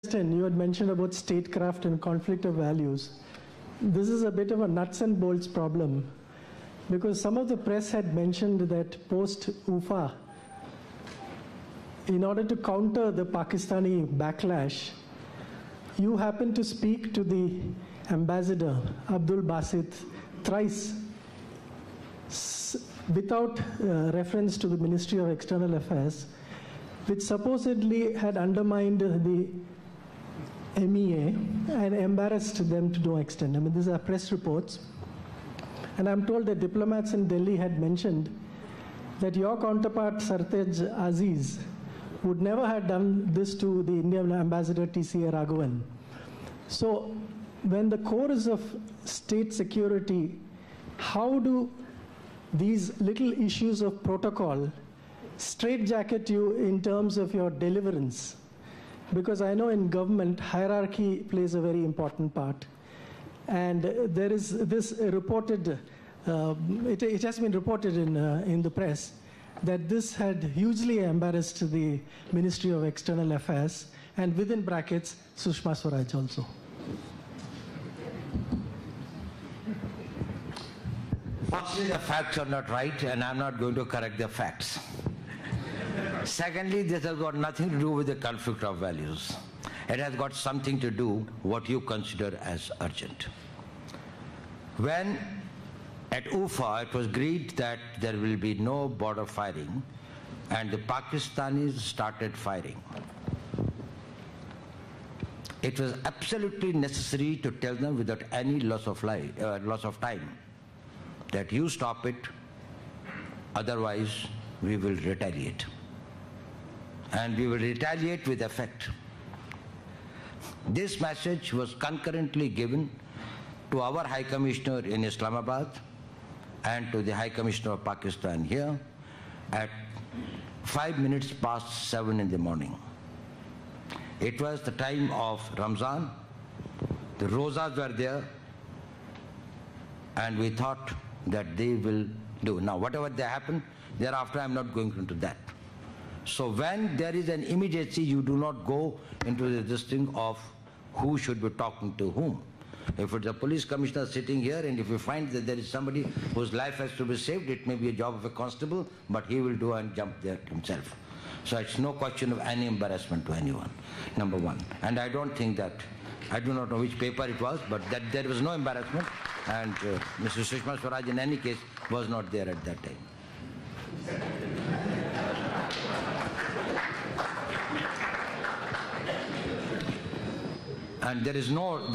You had mentioned about statecraft and conflict of values. This is a bit of a nuts and bolts problem, because some of the press had mentioned that post-UFA, in order to counter the Pakistani backlash, you happened to speak to the ambassador, Abdul Basit, thrice, without reference to the Ministry of External Affairs, which supposedly had undermined the MEA and embarrassed them to no extent. I mean, these are press reports. And I'm told that diplomats in Delhi had mentioned that your counterpart, Sartaj Aziz, would never have done this to the Indian ambassador, T.C.A. Raghavan. So when the core is of state security, how do these little issues of protocol straitjacket you in terms of your deliverance? Because I know in government, hierarchy plays a very important part. And there is this reported, it has been reported in the press, that this had hugely embarrassed the Ministry of External Affairs, and within brackets, Sushma Swaraj also. Firstly, the facts are not right, and I'm not going to correct the facts. Secondly, this has got nothing to do with the conflict of values. It has got something to do what you consider as urgent. When at UFA it was agreed that there will be no border firing, and the Pakistanis started firing, it was absolutely necessary to tell them without any loss of time that you stop it, otherwise we will retaliate. And we will retaliate with effect. This message was concurrently given to our High Commissioner in Islamabad and to the High Commissioner of Pakistan here at 7:05 in the morning. It was the time of Ramzan. The Rozas were there, and we thought that they will do. Now, whatever they happen, thereafter I'm not going into that. So when there is an immediacy, you do not go into this thing of who should be talking to whom. If it's a police commissioner sitting here, and if you find that there is somebody whose life has to be saved, it may be a job of a constable, but he will do and jump there himself. So it's no question of any embarrassment to anyone, number one. And I don't think that, I do not know which paper it was, but that there was no embarrassment, and Mrs. Sushma Swaraj in any case was not there at that time. And there is no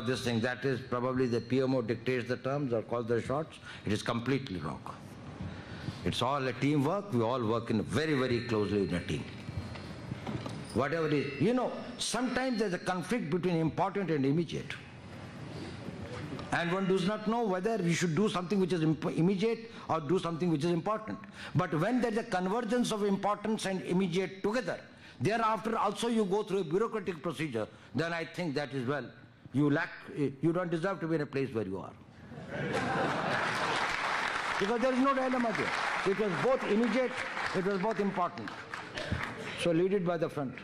this thing, that is probably the PMO dictates the terms or calls the shots. It is completely wrong. It's all a teamwork. We all work in very, very closely in a team. Whatever it is. You know, sometimes there's a conflict between important and immediate. And one does not know whether we should do something which is immediate or do something which is important. But when there's a convergence of importance and immediate together, thereafter also you go through a bureaucratic procedure, then I think that is, well, you don't deserve to be in a place where you are. Because there is no dilemma there. It was both immediate, it was both important. So lead it by the front.